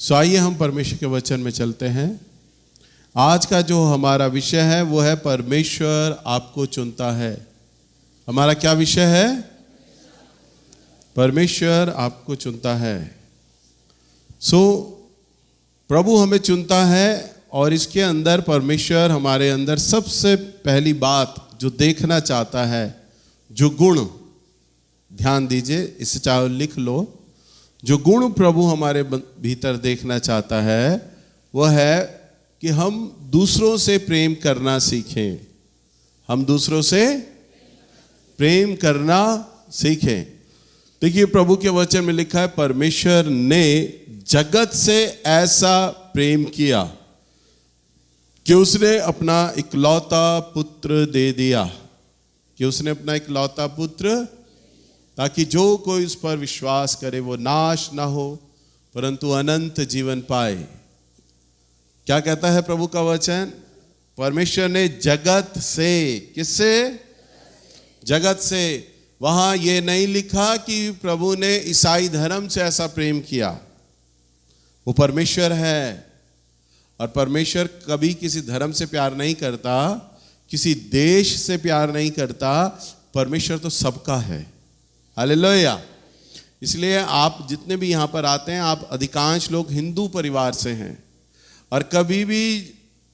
सो आइए हम परमेश्वर के वचन में चलते हैं। आज का जो हमारा विषय है वो है परमेश्वर आपको चुनता है। हमारा क्या विषय है? परमेश्वर आपको चुनता है। प्रभु हमें चुनता है और इसके अंदर परमेश्वर हमारे अंदर सबसे पहली बात जो देखना चाहता है, जो गुण, ध्यान दीजिए, इसे चाहे लिख लो, जो गुण प्रभु हमारे भीतर देखना चाहता है वह है कि हम दूसरों से प्रेम करना सीखें। हम दूसरों से प्रेम करना सीखें। देखिए प्रभु के वचन में लिखा है, परमेश्वर ने जगत से ऐसा प्रेम किया कि उसने अपना इकलौता पुत्र दे दिया, कि उसने अपना इकलौता पुत्र, ताकि जो कोई उस पर विश्वास करे वो नाश ना हो परंतु अनंत जीवन पाए। क्या कहता है प्रभु का वचन? परमेश्वर ने जगत से, किससे? जगत से। वहां ये नहीं लिखा कि प्रभु ने ईसाई धर्म से ऐसा प्रेम किया। वो परमेश्वर है और परमेश्वर कभी किसी धर्म से प्यार नहीं करता, किसी देश से प्यार नहीं करता। परमेश्वर तो सबका है। हालेलुया। इसलिए आप जितने भी यहाँ पर आते हैं, आप अधिकांश लोग हिंदू परिवार से हैं और कभी भी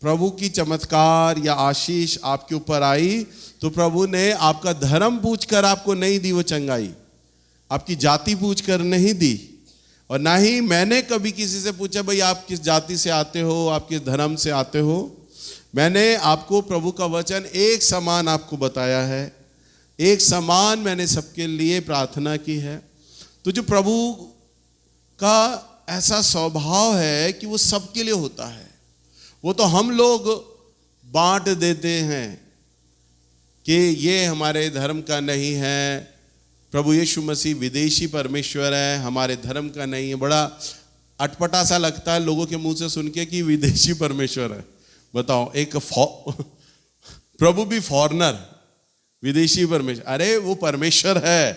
प्रभु की चमत्कार या आशीष आपके ऊपर आई तो प्रभु ने आपका धर्म पूछकर आपको नहीं दी वो चंगाई, आपकी जाति पूछकर नहीं दी। और ना ही मैंने कभी किसी से पूछा भाई आप किस जाति से आते हो, आप किस धर्म से आते हो। मैंने आपको प्रभु का वचन एक समान आपको बताया है, एक समान मैंने सबके लिए प्रार्थना की है। तो जो प्रभु का ऐसा स्वभाव है कि वो सबके लिए होता है, वो तो हम लोग बांट देते हैं कि ये हमारे धर्म का नहीं है, प्रभु यीशु मसीह विदेशी परमेश्वर है, हमारे धर्म का नहीं है। बड़ा अटपटा सा लगता है लोगों के मुंह से सुन के कि विदेशी परमेश्वर है। बताओ, एक प्रभु भी फॉरेनर, विदेशी परमेश्वर। अरे वो परमेश्वर है।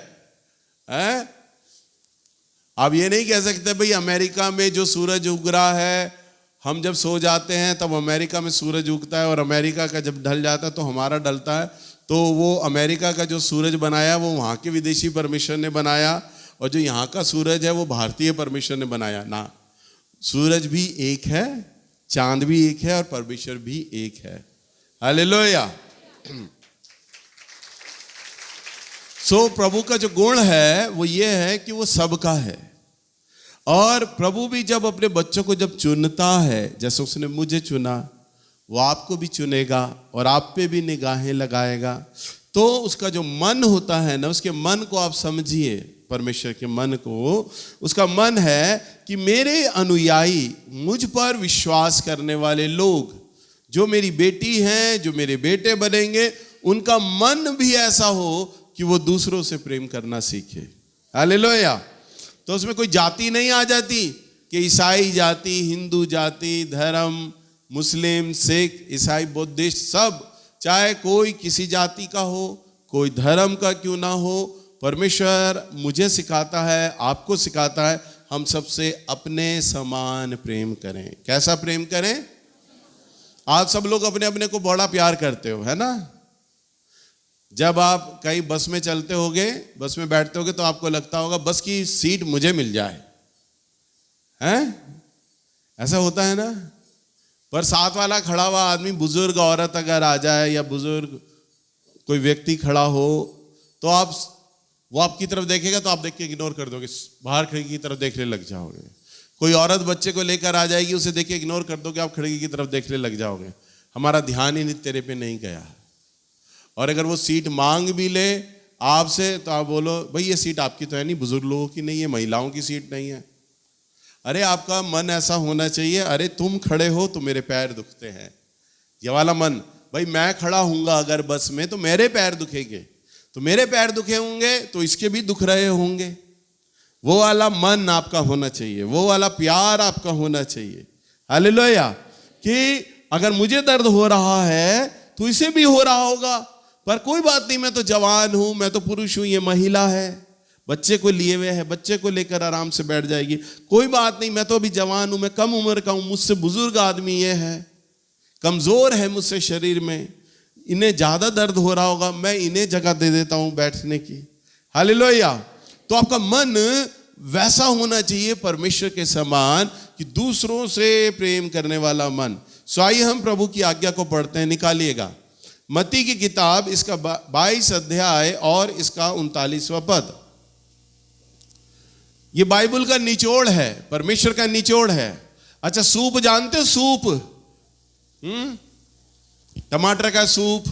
आप ये नहीं कह सकते भाई अमेरिका में जो सूरज उग रहा है, हम जब सो जाते हैं तब अमेरिका में सूरज उगता है और अमेरिका का जब ढल जाता है तो हमारा ढलता है, तो वो अमेरिका का जो सूरज बनाया वो वहाँ के विदेशी परमेश्वर ने बनाया और जो यहाँ का सूरज है वो भारतीय परमेश्वर ने बनाया ना। सूरज भी एक है, चांद भी एक है और परमेश्वर भी एक है। हालेलुया। प्रभु का जो गुण है वो ये है कि वो सबका है। और प्रभु भी जब अपने बच्चों को जब चुनता है, जैसे उसने मुझे चुना, वो आपको भी चुनेगा और आप पे भी निगाहें लगाएगा। तो उसका जो मन होता है ना, उसके मन को आप समझिए, परमेश्वर के मन को। उसका मन है कि मेरे अनुयायी, मुझ पर विश्वास करने वाले लोग, जो मेरी बेटी हैं, जो मेरे बेटे बनेंगे, उनका मन भी ऐसा हो कि वो दूसरों से प्रेम करना सीखे। हालेलुया। तो उसमें कोई जाति नहीं आ जाती कि ईसाई जाति, हिंदू जाति, धर्म, मुस्लिम, सिख, ईसाई, बुद्धिस्ट, सब, चाहे कोई किसी जाति का हो, कोई धर्म का क्यों ना हो, परमेश्वर मुझे सिखाता है, आपको सिखाता है, हम सबसे अपने समान प्रेम करें। कैसा प्रेम करें? आज सब लोग अपने अपने को बड़ा प्यार करते हो, है ना। जब आप कहीं बस में चलते होगे, बस में बैठते होगे तो आपको लगता होगा बस की सीट मुझे मिल जाए, हैं? ऐसा होता है ना। पर साथ वाला खड़ा हुआ आदमी, बुजुर्ग औरत अगर आ जाए या बुजुर्ग कोई व्यक्ति खड़ा हो तो वो आपकी तरफ देखेगा तो आप देख के इग्नोर कर दोगे, बाहर खिड़की की तरफ देखने लग जाओगे। कोई औरत बच्चे को लेकर आ जाएगी, उसे देख के इग्नोर कर दोगे, आप खिड़की की तरफ देखने लग जाओगे। हमारा ध्यान ही नहीं तेरे पे नहीं गया। और अगर वो सीट मांग भी ले आपसे तो आप बोलो भाई ये सीट आपकी तो है नहीं, बुजुर्ग लोगों की नहीं है, महिलाओं की सीट नहीं है। अरे आपका मन ऐसा होना चाहिए, अरे तुम खड़े हो तो मेरे पैर दुखते हैं, ये वाला मन। भाई मैं खड़ा हूंगा अगर बस में तो मेरे पैर दुखेंगे, तो मेरे पैर दुखे होंगे तो इसके भी दुख रहे होंगे। वो वाला मन आपका होना चाहिए, वो वाला प्यार आपका होना चाहिए। हालेलुया। कि अगर मुझे दर्द हो रहा है तो इसे भी हो रहा होगा, पर कोई बात नहीं, मैं तो जवान हूं, मैं तो पुरुष हूं, ये महिला है, बच्चे को लिए हुए है, बच्चे को लेकर आराम से बैठ जाएगी, कोई बात नहीं, मैं तो अभी जवान हूं, मैं कम उम्र का हूं, मुझसे बुजुर्ग आदमी ये है, कमजोर है मुझसे शरीर में, इन्हें ज्यादा दर्द हो रहा होगा, मैं इन्हें जगह दे देता हूं बैठने की। हालेलुया। तो आपका मन वैसा होना चाहिए परमेश्वर के समान कि दूसरों से प्रेम करने वाला मन। सो आइए हम प्रभु की आज्ञा को पढ़ते हैं, निकालिएगा मत्ती की किताब, इसका 22 अध्याय और इसका 39वां पद। ये बाइबल का निचोड़ है, परमेश्वर का निचोड़ है। अच्छा, सूप जानते हो? सूप, टमाटर का सूप।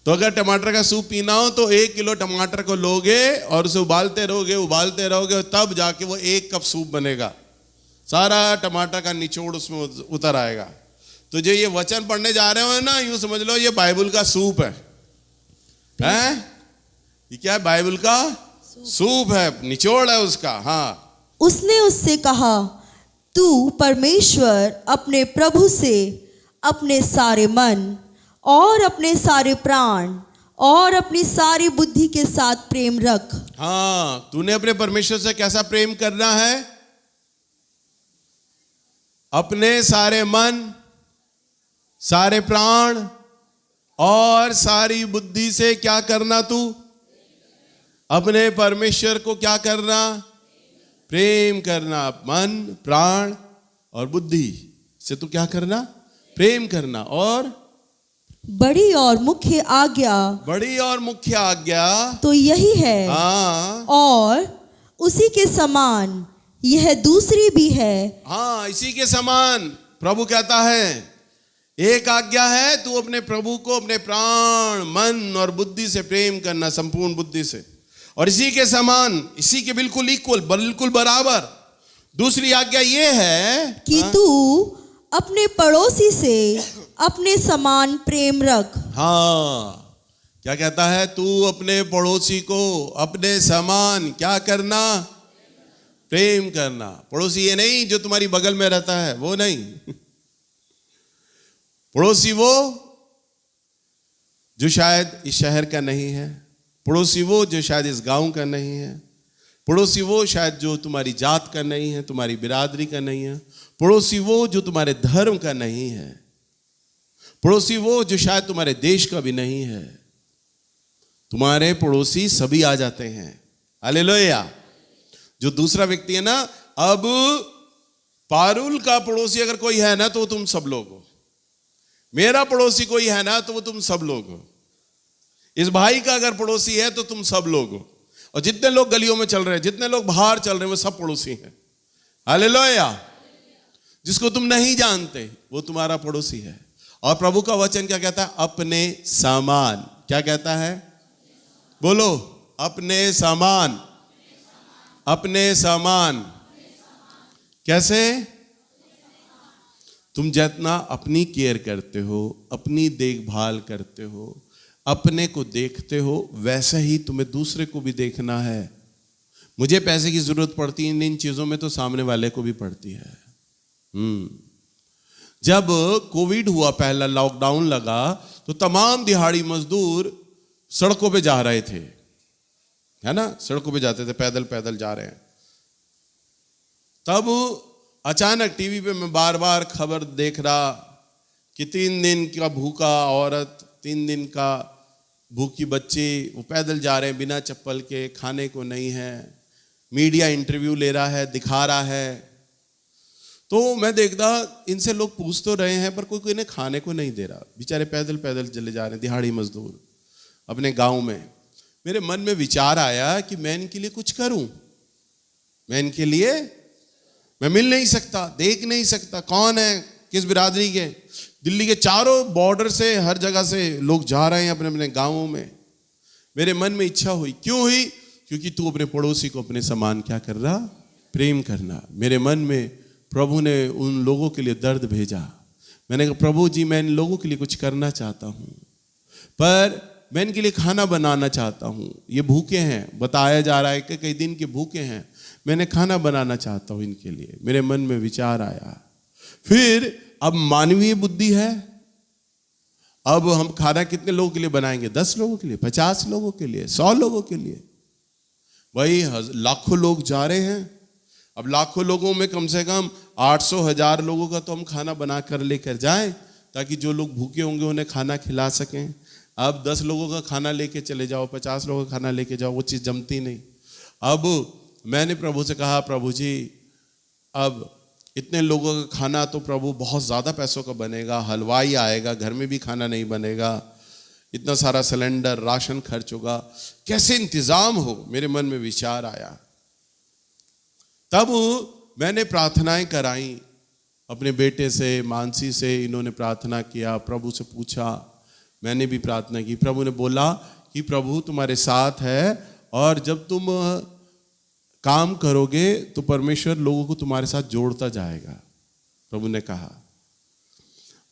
तो अगर टमाटर का सूप पीना हो तो 1 किलो टमाटर को लोगे और उसे उबालते रहोगे, तब जाके वो 1 कप सूप बनेगा। सारा टमाटर का निचोड़ उसमें उतर आएगा। तो जो ये वचन पढ़ने जा रहे हो ना, यूं समझ लो ये बाइबल का सूप है। हैं? ये क्या है? बाइबल का सूप है, निचोड़ है उसका। हाँ। उसने उससे कहा, तू परमेश्वर अपने प्रभु से अपने सारे मन और अपने सारे प्राण और अपनी सारी बुद्धि के साथ प्रेम रख। हाँ, तूने अपने परमेश्वर से कैसा प्रेम करना है? अपने सारे मन, सारे प्राण और सारी बुद्धि से क्या करना? तू अपने परमेश्वर को क्या करना? प्रेम करना। मन, प्राण और बुद्धि से तू क्या करना? प्रेम करना। और बड़ी और मुख्य आज्ञा तो यही है। हाँ। और उसी के समान यह दूसरी भी है। हाँ, इसी के समान प्रभु कहता है, एक आज्ञा है, तू अपने प्रभु को अपने प्राण, मन और बुद्धि से प्रेम करना, संपूर्ण बुद्धि से। और इसी के समान, इसी के बिल्कुल इक्वल, बिल्कुल बराबर दूसरी आज्ञा ये है कि तू अपने पड़ोसी से अपने समान प्रेम रख। हाँ, क्या कहता है? तू अपने पड़ोसी को अपने समान क्या करना? प्रेम करना। पड़ोसी ये नहीं जो तुम्हारी बगल में रहता है, वो नहीं। पड़ोसी वो जो शायद इस शहर का नहीं है, पड़ोसी वो जो शायद इस गांव का नहीं है, पड़ोसी वो शायद जो तुम्हारी जात का नहीं है, तुम्हारी बिरादरी का नहीं है, पड़ोसी वो जो तुम्हारे धर्म का नहीं है, पड़ोसी वो जो शायद तुम्हारे देश का भी नहीं है। तुम्हारे पड़ोसी सभी आ जाते हैं। हालेलुया। जो दूसरा व्यक्ति है ना, अब पारुल का पड़ोसी अगर कोई है ना, तो तुम सब लोग हो। मेरा पड़ोसी कोई है ना, तो वो तुम सब लोग हो। इस भाई का अगर पड़ोसी है तो तुम सब लोग हो। और जितने लोग गलियों में चल रहे हैं, जितने लोग बाहर चल रहे हैं, वो सब पड़ोसी हैं। हालेलुया। जिसको तुम नहीं जानते वो तुम्हारा पड़ोसी है। और प्रभु का वचन क्या कहता है? अपने समान। क्या कहता है? बोलो, अपने समान। अपने समान कैसे? तुम जितना अपनी केयर करते हो, अपनी देखभाल करते हो, अपने को देखते हो, वैसे ही तुम्हें दूसरे को भी देखना है। मुझे पैसे की जरूरत पड़ती है इन चीजों में, तो सामने वाले को भी पड़ती है। जब कोविड हुआ, पहला लॉकडाउन लगा, तो तमाम दिहाड़ी मजदूर सड़कों पे जा रहे थे, है ना, सड़कों पे जाते थे, पैदल पैदल जा रहे हैं। तब अचानक टीवी पे मैं बार बार खबर देख रहा कि 3 दिन का भूखा औरत, 3 दिन का भूखी बच्ची, वो पैदल जा रहे हैं बिना चप्पल के, खाने को नहीं है। मीडिया इंटरव्यू ले रहा है, दिखा रहा है। तो मैं देखता, इनसे लोग पूछ तो रहे हैं पर कोई इन्हें खाने को नहीं दे रहा। बेचारे पैदल पैदल चले जा रहे हैं, दिहाड़ी मजदूर अपने गांव में। मेरे मन में विचार आया कि मैं इनके लिए कुछ करूं। मैं इनके लिए, मैं मिल नहीं सकता, देख नहीं सकता, कौन है, किस बिरादरी के। दिल्ली के चारों बॉर्डर से, हर जगह से लोग जा रहे हैं अपने अपने गांवों में। मेरे मन में इच्छा हुई। क्यों हुई? क्योंकि तू अपने पड़ोसी को अपने समान क्या कर रहा? प्रेम करना। मेरे मन में प्रभु ने उन लोगों के लिए दर्द भेजा। मैंने कहा, प्रभु जी, मैं इन लोगों के लिए कुछ करना चाहता हूं, पर मैं इनके लिए खाना बनाना चाहता हूं। ये भूखे हैं, बताया जा रहा है कि कई दिन के भूखे हैं। मैंने खाना बनाना चाहता हूं इनके लिए। मेरे मन में विचार आया। फिर अब मानवीय बुद्धि है, अब हम खाना कितने लोगों के लिए बनाएंगे? 10 लोगों के लिए, 50 लोगों के लिए, 100 लोगों के लिए। भाई लाखों लोग जा रहे हैं। अब लाखों लोगों में कम से कम 800-1000 लोगों का तो हम खाना बना कर लेकर जाएं, ताकि जो लोग भूखे होंगे उन्हें खाना खिला सकें। अब 10 लोगों का खाना लेके चले जाओ, 50 लोगों का खाना लेके जाओ, वो चीज़ जमती नहीं। अब मैंने प्रभु से कहा, प्रभु जी अब इतने लोगों का खाना तो प्रभु बहुत ज़्यादा पैसों का बनेगा, हलवाई आएगा, घर में भी खाना नहीं बनेगा, इतना सारा सिलेंडर राशन खर्च होगा, कैसे इंतज़ाम हो। मेरे मन में विचार आया। तब मैंने प्रार्थनाएं कराई अपने बेटे से, मानसी से, इन्होंने प्रार्थना किया, प्रभु से पूछा, मैंने भी प्रार्थना की। प्रभु ने बोला कि प्रभु तुम्हारे साथ है, और जब तुम काम करोगे तो परमेश्वर लोगों को तुम्हारे साथ जोड़ता जाएगा, प्रभु ने कहा।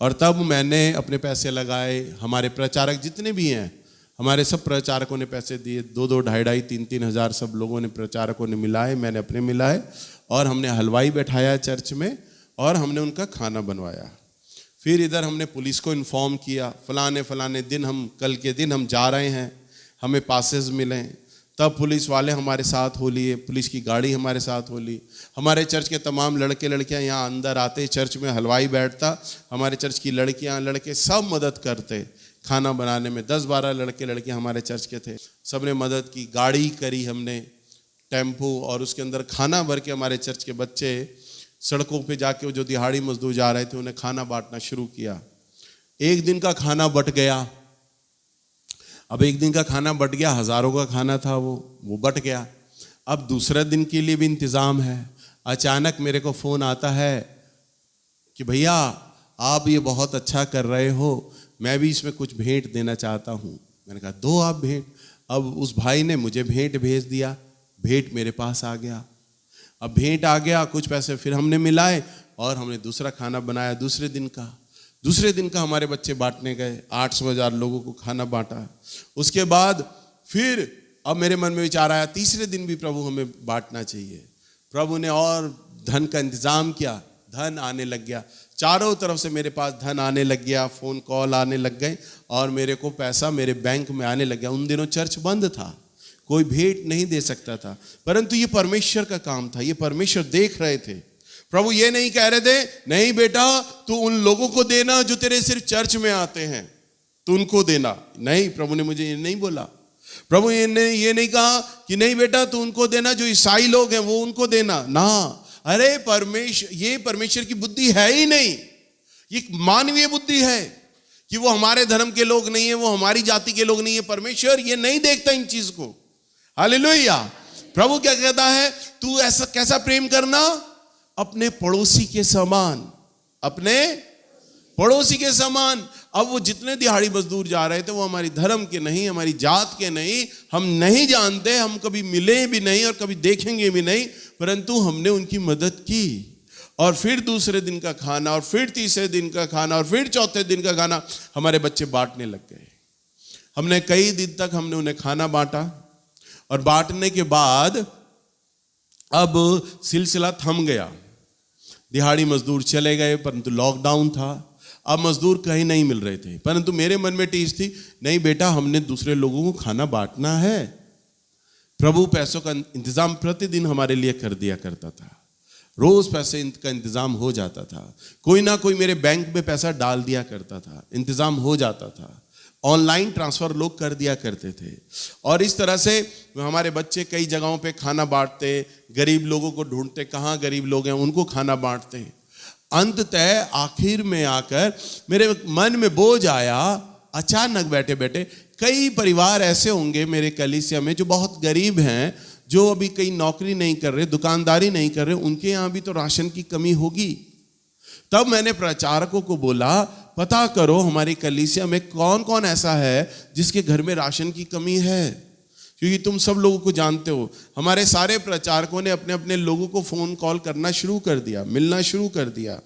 और तब मैंने अपने पैसे लगाए, हमारे प्रचारक जितने भी हैं, हमारे सब प्रचारकों ने पैसे दिए, 2-2, 2,500, 3-3 हज़ार सब लोगों ने, प्रचारकों ने मिलाए, मैंने अपने मिलाए, और हमने हलवाई बैठाया चर्च में, और हमने उनका खाना बनवाया। फिर इधर हमने पुलिस को इन्फॉर्म किया, फलाने दिन हम, कल के दिन हम जा रहे हैं, हमें पासेस मिले। तब पुलिस वाले हमारे साथ हो लिए, पुलिस की गाड़ी हमारे साथ हो ली। हमारे चर्च के तमाम लड़के लड़कियां यहाँ अंदर आते, चर्च में हलवाई बैठता, हमारे चर्च की लड़कियां लड़के सब मदद करते खाना बनाने में। 10-12 लड़के लड़कियां हमारे चर्च के थे, सब ने मदद की। गाड़ी करी हमने, टेम्पो, और उसके अंदर खाना भर के हमारे चर्च के बच्चे सड़कों पे जाके, वो जो दिहाड़ी मजदूर जा रहे थे, उन्हें खाना बांटना शुरू किया। एक दिन का खाना बट गया। अब एक दिन का खाना बट गया, हज़ारों का खाना था वो बट गया। अब दूसरे दिन के लिए भी इंतज़ाम है। अचानक मेरे को फ़ोन आता है कि भैया आप ये बहुत अच्छा कर रहे हो, मैं भी इसमें कुछ भेंट देना चाहता हूँ। मैंने कहा दो आप भेंट। अब उस भाई ने मुझे भेंट भेज दिया, भेंट मेरे पास आ गया। अब भेंट आ गया, कुछ पैसे फिर हमने मिलाए और हमने दूसरा खाना बनाया। दूसरे दिन का हमारे बच्चे बांटने गए, 800-1000 लोगों को खाना बांटा। उसके बाद फिर अब मेरे मन में विचार आया, तीसरे दिन भी प्रभु हमें बांटना चाहिए। प्रभु ने और धन का इंतजाम किया, धन आने लग गया, चारों तरफ से मेरे पास धन आने लग गया, फ़ोन कॉल आने लग गए और मेरे को पैसा मेरे बैंक में आने लग गया। उन दिनों चर्च बंद था, कोई भेंट नहीं दे सकता था, परंतु ये परमेश्वर का काम था, ये परमेश्वर देख रहे थे। प्रभु ये नहीं कह रहे थे, नहीं बेटा तू उन लोगों को देना जो तेरे सिर्फ चर्च में आते हैं, तू उनको देना। नहीं, प्रभु ने मुझे ये नहीं बोला। प्रभु ये नहीं कहा कि नहीं बेटा तू उनको देना, जो ईसाई लोग हैं वो उनको देना ना। अरे ये परमेश्वर की बुद्धि है ही नहीं, ये मानवीय बुद्धि है कि वो हमारे धर्म के लोग नहीं है, वो हमारी जाति के लोग नहीं है। परमेश्वर ये नहीं देखता इन चीज को। हालेलुया। प्रभु क्या कहता है, तू ऐसा कैसा प्रेम करना, अपने पड़ोसी के समान, अपने पड़ोसी के समान। अब वो जितने दिहाड़ी मजदूर जा रहे थे वो हमारी धर्म के नहीं, हमारी जात के नहीं, हम नहीं जानते, हम कभी मिले भी नहीं और कभी देखेंगे भी नहीं, परंतु हमने उनकी मदद की। और फिर दूसरे दिन का खाना, और फिर तीसरे दिन का खाना, और फिर चौथे दिन का खाना हमारे बच्चे बांटने लग गए। हमने कई दिन तक हमने उन्हें खाना बांटा, और बांटने के बाद अब सिलसिला थम गया। दिहाड़ी मजदूर चले गए, परंतु लॉकडाउन था, अब मजदूर कहीं नहीं मिल रहे थे। परंतु मेरे मन में टीस थी, नहीं बेटा हमने दूसरे लोगों को खाना बांटना है। प्रभु पैसों का इंतजाम प्रतिदिन हमारे लिए कर दिया करता था, रोज पैसे का इंतजाम हो जाता था, कोई ना कोई मेरे बैंक में पैसा डाल दिया करता था, इंतजाम हो जाता था, ऑनलाइन ट्रांसफर लोग कर दिया करते थे। और इस तरह से हमारे बच्चे कई जगहों पे खाना बांटते, गरीब लोगों को ढूंढते, कहाँ गरीब लोग हैं उनको खाना बांटते। अंततः आखिर में आकर मेरे मन में बोझ आया, अचानक बैठे बैठे, कई परिवार ऐसे होंगे मेरे कलीसिया में जो बहुत गरीब हैं, जो अभी कहीं नौकरी नहीं कर रहे, दुकानदारी नहीं कर रहे, उनके यहाँ भी तो राशन की कमी होगी। तब मैंने प्रचारकों को बोला, पता करो हमारी कलीसिया में कौन कौन ऐसा है जिसके घर में राशन की कमी है, क्योंकि तुम सब लोगों को जानते हो। हमारे सारे प्रचारकों ने अपने अपने लोगों को फ़ोन कॉल करना शुरू कर दिया, मिलना शुरू कर दिया।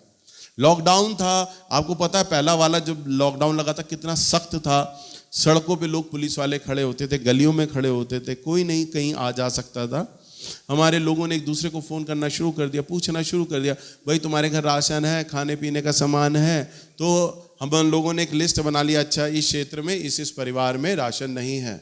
लॉकडाउन था, आपको पता है पहला वाला जब लॉकडाउन लगा था कितना सख्त था। सड़कों पे लोग पुलिस वाले खड़े होते थे, गलियों में खड़े होते थे, कोई नहीं कहीं आ जा सकता था। हमारे लोगों ने एक दूसरे को फ़ोन करना शुरू कर दिया, पूछना शुरू कर दिया, भाई तुम्हारे घर राशन है, खाने पीने का सामान है? तो हम लोगों ने एक लिस्ट बना लिया, अच्छा इस क्षेत्र में इस परिवार में राशन नहीं है।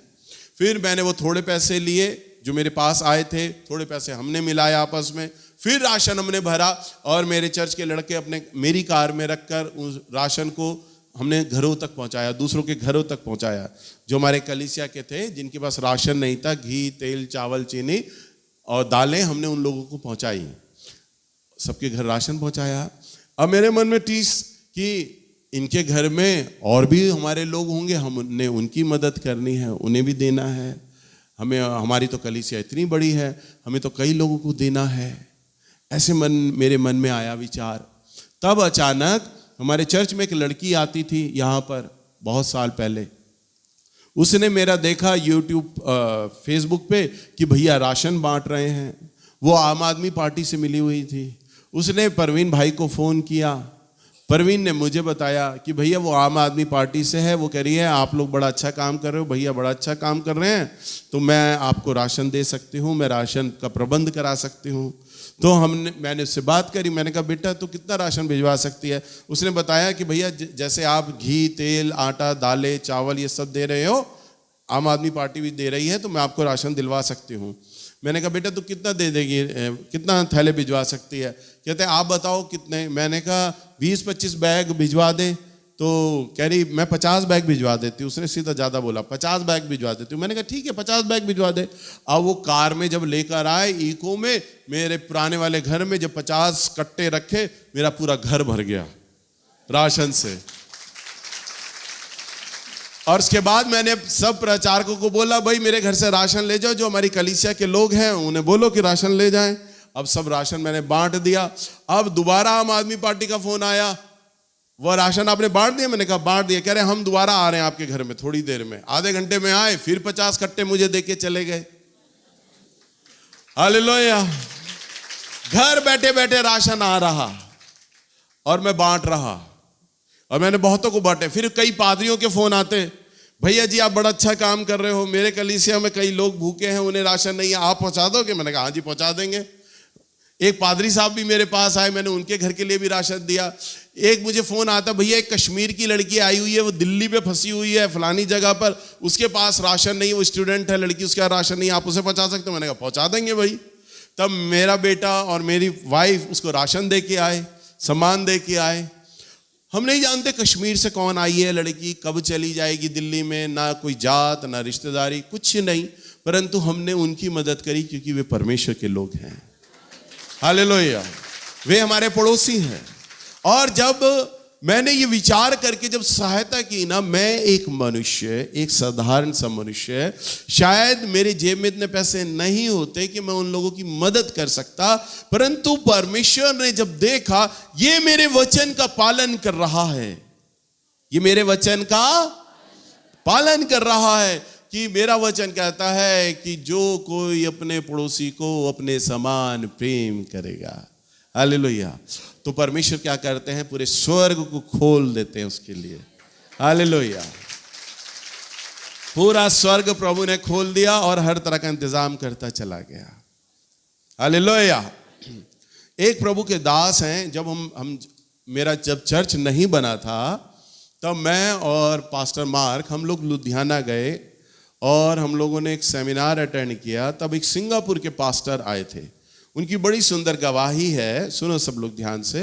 फिर मैंने वो थोड़े पैसे लिए जो मेरे पास आए थे, थोड़े पैसे हमने मिलाए आपस में, फिर राशन हमने भरा और मेरे चर्च के लड़के अपने मेरी कार में रखकर उस राशन को हमने घरों तक पहुंचाया, दूसरों के घरों तक पहुंचाया। जो हमारे कलीसिया के थे जिनके पास राशन नहीं था, घी, तेल, चावल, चीनी और दालें हमने उन लोगों को पहुंचाई, सबके घर राशन पहुंचाया। अब मेरे मन में टीस कि इनके घर में और भी हमारे लोग होंगे, हमने उनकी मदद करनी है, उन्हें भी देना है, हमें, हमारी तो कलीसिया इतनी बड़ी है, हमें तो कई लोगों को देना है। ऐसे मेरे मन में आया विचार। तब अचानक हमारे चर्च में एक लड़की आती थी यहाँ पर बहुत साल पहले, उसने मेरा देखा यूट्यूब फेसबुक पे कि भैया राशन बांट रहे हैं। वो आम आदमी पार्टी से मिली हुई थी। उसने परवीन भाई को फ़ोन किया, परवीन ने मुझे बताया कि भैया वो आम आदमी पार्टी से है, वो कह रही है आप लोग बड़ा अच्छा काम कर रहे हो, भैया बड़ा अच्छा काम कर रहे हैं, तो मैं आपको राशन दे सकती हूँ, मैं राशन का प्रबंध करा सकती हूँ। तो मैंने उससे बात करी, मैंने कहा बेटा तो कितना राशन भिजवा सकती है? उसने बताया कि भैया जैसे आप घी, तेल, आटा, दालें, चावल ये सब दे रहे हो, आम आदमी पार्टी भी दे रही है, तो मैं आपको राशन दिलवा सकती हूँ। मैंने कहा बेटा तू कितना दे देगी, कितना थैले भिजवा सकती है? कहते हैं आप बताओ कितने। मैंने कहा 20-25 बैग भिजवा दे। तो कह रही मैं 50 बैग भिजवा देती हूँ। उसने सीधा ज़्यादा बोला, 50 बैग भिजवा देती हूँ। मैंने कहा ठीक है 50 बैग भिजवा दे। अब वो कार में जब लेकर आए इको में, मेरे पुराने वाले घर में जब 50 कट्टे रखे, मेरा पूरा घर भर गया राशन से। और उसके बाद मैंने सब प्रचारकों को बोला भाई मेरे घर से राशन ले जाओ, जो हमारी कलीसिया के लोग हैं उन्हें बोलो कि राशन ले जाएं। अब सब राशन मैंने बांट दिया। अब दोबारा आम आदमी पार्टी का फोन आया, वो राशन आपने बांट दिया? मैंने कहा बांट दिया। कह रहे हम दोबारा आ रहे हैं आपके घर में थोड़ी देर में। आधे घंटे में आए, फिर 50 कट्टे मुझे देके चले गए। हालेलुया। घर बैठे बैठे राशन आ रहा और मैं बांट रहा, और मैंने बहुतों को बांटे। फिर कई पादरियों के फोन आते, भैया जी आप बड़ा अच्छा काम कर रहे हो, मेरे कलीसिया में कई लोग भूखे हैं, उन्हें राशन नहीं है, आप पहुंचा दोगे? मैंने कहा हाँ जी पहुंचा देंगे। एक पादरी साहब भी मेरे पास आए, मैंने उनके घर के लिए भी राशन दिया। एक मुझे फोन आता, भैया एक कश्मीर की लड़की आई हुई है, वो दिल्ली पे फंसी हुई है फलानी जगह पर, उसके पास राशन नहीं, वो स्टूडेंट है लड़की, उसका राशन नहीं, आप उसे पहुंचा सकते हो? मैंने कहा पहुंचा देंगे भाई। तब मेरा बेटा और मेरी वाइफ उसको राशन दे के आए, सामान दे के आए। हम नहीं जानते कश्मीर से कौन आई है लड़की, कब चली जाएगी दिल्ली में, ना कोई जात ना रिश्तेदारी, कुछ नहीं, परंतु हमने उनकी मदद करी क्योंकि वे परमेश्वर के लोग हैं। हालेलुया। वे हमारे पड़ोसी हैं। और जब मैंने ये विचार करके जब सहायता की ना, मैं एक मनुष्य, एक साधारण सा मनुष्य, शायद मेरे जेब में इतने पैसे नहीं होते कि मैं उन लोगों की मदद कर सकता, परंतु परमेश्वर ने जब देखा ये मेरे वचन का पालन कर रहा है, ये मेरे वचन का पालन कर रहा है, कि मेरा वचन कहता है कि जो कोई अपने पड़ोसी को अपने समान प्रेम करेगा, हालेलुया, तो परमेश्वर क्या करते हैं, पूरे स्वर्ग को खोल देते हैं उसके लिए। हालेलुया। पूरा स्वर्ग प्रभु ने खोल दिया और हर तरह का इंतजाम करता चला गया। हालेलुया। एक प्रभु के दास हैं, जब हम मेरा जब चर्च नहीं बना था, तब मैं और पास्टर मार्क हम लोग लुधियाना गए और हम लोगों ने एक सेमिनार अटेंड किया। तब एक सिंगापुर के पास्टर आए थे, उनकी बड़ी सुंदर गवाही है, सुनो सब लोग ध्यान से।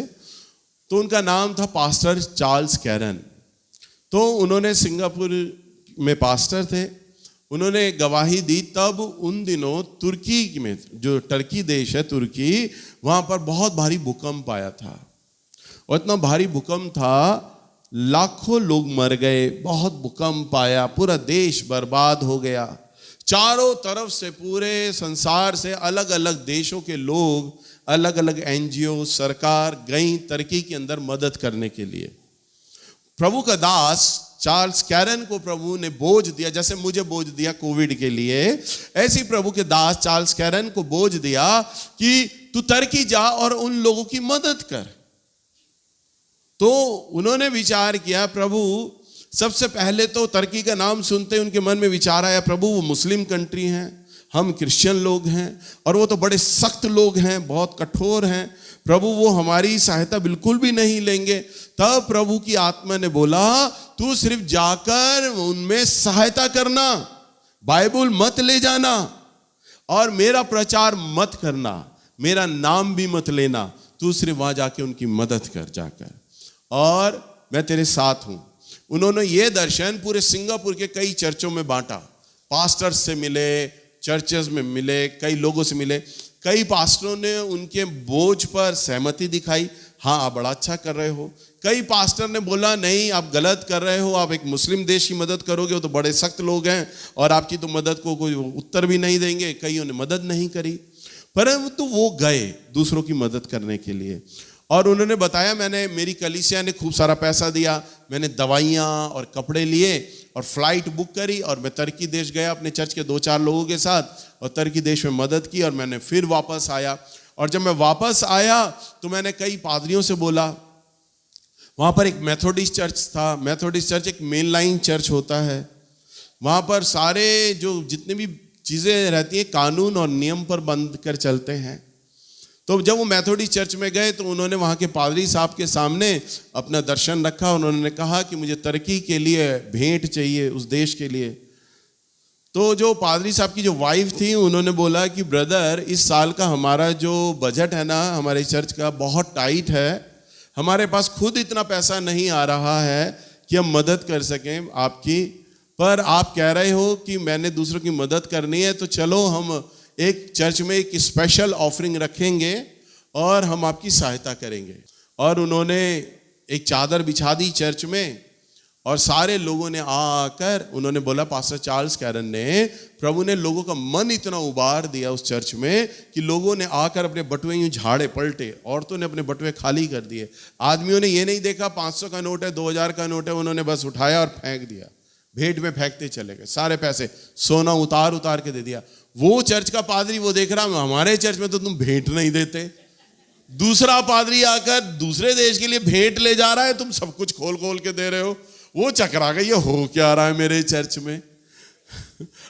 तो उनका नाम था पास्टर चार्ल्स कैरन। तो उन्होंने सिंगापुर में पास्टर थे, उन्होंने गवाही दी। तब उन दिनों तुर्की में, जो टर्की देश है तुर्की, वहाँ पर बहुत भारी भूकंप आया था, और इतना भारी भूकंप था लाखों लोग मर गए, बहुत भूकंप आया, पूरा देश बर्बाद हो गया। चारों तरफ से पूरे संसार से अलग अलग देशों के लोग, अलग अलग एनजीओ, सरकार गई तुर्की के अंदर मदद करने के लिए। प्रभु का दास चार्ल्स कैरन को प्रभु ने बोझ दिया, जैसे मुझे बोझ दिया कोविड के लिए, ऐसी प्रभु के दास चार्ल्स कैरन को बोझ दिया कि तू तुर्की जा और उन लोगों की मदद कर। तो उन्होंने विचार किया, प्रभु सबसे पहले तो तुर्की का नाम सुनते उनके मन में विचार आया, प्रभु वो मुस्लिम कंट्री हैं, हम क्रिश्चियन लोग हैं, और वो तो बड़े सख्त लोग हैं, बहुत कठोर हैं, प्रभु वो हमारी सहायता बिल्कुल भी नहीं लेंगे। तब प्रभु की आत्मा ने बोला, तू सिर्फ जाकर उनमें सहायता करना, बाइबल मत ले जाना। और मेरा प्रचार मत करना, मेरा नाम भी मत लेना, तू सिर्फ वहां जाके उनकी मदद कर जाकर, और मैं तेरे साथ हूं। उन्होंने ये दर्शन पूरे सिंगापुर के कई चर्चों में बांटा, पास्टर्स से मिले, चर्चेस में मिले, कई लोगों से मिले। कई पास्टरों ने उनके बोझ पर सहमति दिखाई, हाँ आप बड़ा अच्छा कर रहे हो। कई पास्टर ने बोला नहीं आप गलत कर रहे हो, आप एक मुस्लिम देश की मदद करोगे, वो तो बड़े सख्त लोग हैं और आपकी तो मदद को कोई उत्तर भी नहीं देंगे। कईयों ने मदद नहीं करी, परंतु वो गए दूसरों की मदद करने के लिए। और उन्होंने बताया, मेरी कलीसिया ने खूब सारा पैसा दिया, मैंने दवाइयाँ और कपड़े लिए और फ्लाइट बुक करी और मैं तुर्की देश गया अपने चर्च के 2-4 लोगों के साथ, और तुर्की देश में मदद की, और मैंने फिर वापस आया। और जब मैं वापस आया तो मैंने कई पादरियों से बोला, वहाँ पर एक मेथोडिस्ट चर्च था। मेथोडिस्ट चर्च एक मेन लाइन चर्च होता है, वहाँ पर सारे जो जितने भी चीज़ें रहती हैं कानून और नियम पर बंद कर चलते हैं। तो जब वो मेथोडिस्ट चर्च में गए तो उन्होंने वहाँ के पादरी साहब के सामने अपना दर्शन रखा। उन्होंने कहा कि मुझे तुर्की के लिए भेंट चाहिए, उस देश के लिए। तो जो पादरी साहब की जो वाइफ थी, उन्होंने बोला कि ब्रदर, इस साल का हमारा जो बजट है ना हमारे चर्च का, बहुत टाइट है, हमारे पास खुद इतना पैसा नहीं आ रहा है कि हम मदद कर सकें आपकी, पर आप कह रहे हो कि मैंने दूसरों की मदद करनी है, तो चलो हम एक चर्च में एक स्पेशल ऑफरिंग रखेंगे और हम आपकी सहायता करेंगे। और उन्होंने एक चादर बिछा दी चर्च में, और सारे लोगों ने आकर उन्होंने बोला, पास्टर चार्ल्स कैरन ने, प्रभु ने लोगों का मन इतना उबार दिया उस चर्च में कि लोगों ने आकर अपने बटुए यूं झाड़े पलटे, औरतों ने अपने बटुए खाली कर दिए। आदमियों ने ये नहीं देखा 500 का नोट है, 2000 का नोट है, उन्होंने बस उठाया और फेंक दिया, भेंट में फेंकते चले गए। सारे पैसे सोना उतार उतार के दे दिया। वो चर्च का पादरी वो देख रहा, हमारे चर्च में तो तुम भेंट नहीं देते, दूसरा पादरी आकर दूसरे देश के लिए भेंट ले जा रहा है, तुम सब कुछ खोल खोल के दे रहे हो। वो चकरा गई, ये हो क्या रहा है मेरे चर्च में।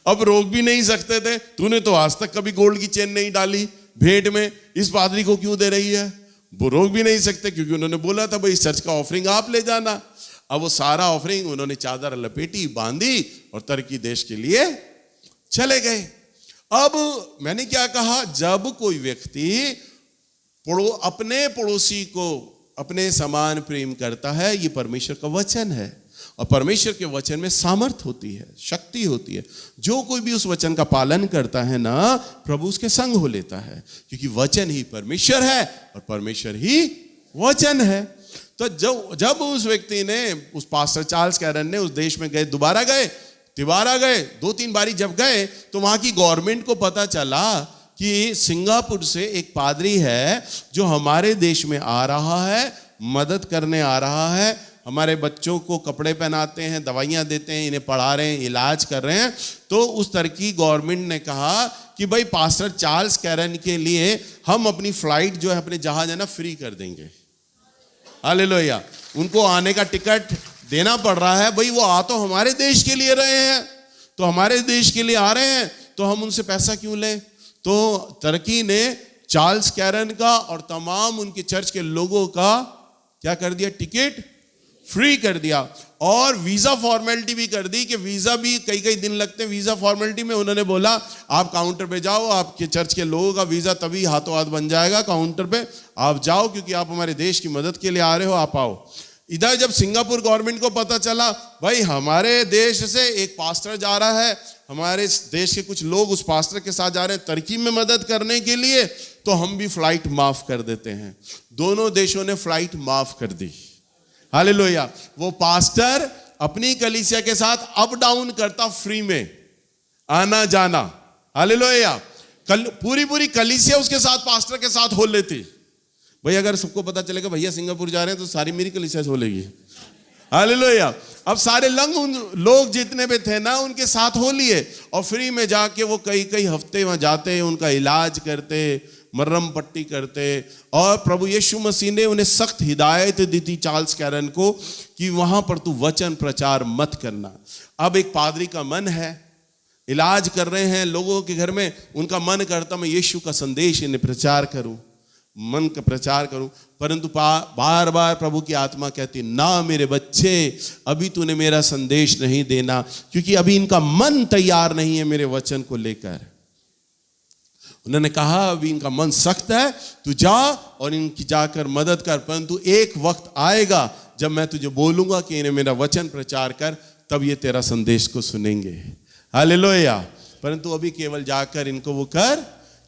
अब रोक भी नहीं सकते थे, तूने तो आज तक कभी गोल्ड की चेन नहीं डाली भेंट में, इस पादरी को क्यों दे रही है। वो रोक भी नहीं सकते क्योंकि उन्होंने बोला था भाई इस चर्च का ऑफरिंग आप ले जाना। अब वो सारा ऑफरिंग उन्होंने चादर लपेटी, बांधी और तुर्की देश के लिए चले गए। अब मैंने क्या कहा, जब कोई व्यक्ति अपने पड़ोसी को अपने समान प्रेम करता है, ये परमेश्वर का वचन है, और परमेश्वर के वचन में सामर्थ होती है, शक्ति होती है। जो कोई भी उस वचन का पालन करता है ना, प्रभु उसके संग हो लेता है, क्योंकि वचन ही परमेश्वर है और परमेश्वर ही वचन है। तो जब उस व्यक्ति ने, उस पास्टर चार्ल्स कैरन ने उस देश में गए, दोबारा गए, तिबारा गए, 2-3 बारी जब गए तो वहां की गवर्नमेंट को पता चला कि सिंगापुर से एक पादरी है जो हमारे देश में आ रहा है, मदद करने आ रहा है, हमारे बच्चों को कपड़े पहनाते हैं, दवाइयाँ देते हैं, इन्हें पढ़ा रहे हैं, इलाज कर रहे हैं। तो उस तुर्की गवर्नमेंट ने कहा कि भाई पास्टर चार्ल्स कैरन के लिए हम अपनी फ्लाइट जो है, अपने जहाज है ना, फ्री कर देंगे। हालेलुया। उनको आने का टिकट देना पड़ रहा है, भाई वो आ तो हमारे देश के लिए रहे हैं, तो हमारे देश के लिए आ रहे हैं, तो हम उनसे पैसा क्यों लें। तो तुर्की ने चार्ल्स कैरन का और तमाम उनके चर्च के लोगों का क्या कर दिया, टिकट फ्री कर दिया, और वीजा फॉर्मेलिटी भी कर दी कि वीजा भी कई दिन लगते हैं वीजा फॉर्मेलिटी में। उन्होंने बोला आप काउंटर पे जाओ, आपके चर्च के लोगों का वीजा तभी हाथों हाथ बन जाएगा, काउंटर पे आप जाओ, क्योंकि आप हमारे देश की मदद के लिए आ रहे हो, आप आओ। इधर जब सिंगापुर गवर्नमेंट को पता चला भाई हमारे देश से एक पास्टर जा रहा है, हमारे देश के कुछ लोग उस पास्टर के साथ जा रहे हैं तुर्की में मदद करने के लिए, तो हम भी फ्लाइट माफ कर देते हैं। दोनों देशों ने फ्लाइट माफ कर दी। हालेलुया। वो पास्टर अपनी कलीसिया के साथ अप डाउन करता, फ्री में आना जाना। हालेलुया। पूरी कलीसिया उसके साथ, पास्टर के साथ हो लेती। भाई अगर सबको पता चलेगा भैया सिंगापुर जा रहे हैं, तो सारी मेरी कलीसिया हो लेगी। हालेलुया। अब सारे लोग जितने भी थे ना, उनके साथ हो लिए, और फ्री में जाके वो कई हफ्ते वहां जाते, उनका इलाज करते, मर्रम पट्टी करते। और प्रभु यीशु मसीह ने उन्हें सख्त हिदायत दी थी चार्ल्स कैरन को कि वहां पर तू वचन प्रचार मत करना। अब एक पादरी का मन है, इलाज कर रहे हैं लोगों के घर में, उनका मन करता मैं यीशु का संदेश इन्हें प्रचार करूं, मन का प्रचार करूं, परंतु बार बार प्रभु की आत्मा कहती ना मेरे बच्चे, अभी तूने मेरा संदेश नहीं देना, क्योंकि अभी इनका मन तैयार नहीं है मेरे वचन को लेकर। उन्होंने कहा अभी इनका मन सख्त है, तू जा और इनकी जाकर मदद कर, परंतु एक वक्त आएगा जब मैं तुझे बोलूंगा कि इन्हें मेरा वचन प्रचार कर, तब ये तेरा संदेश को सुनेंगे। हालेलुया। परंतु अभी केवल जाकर इनको वो कर,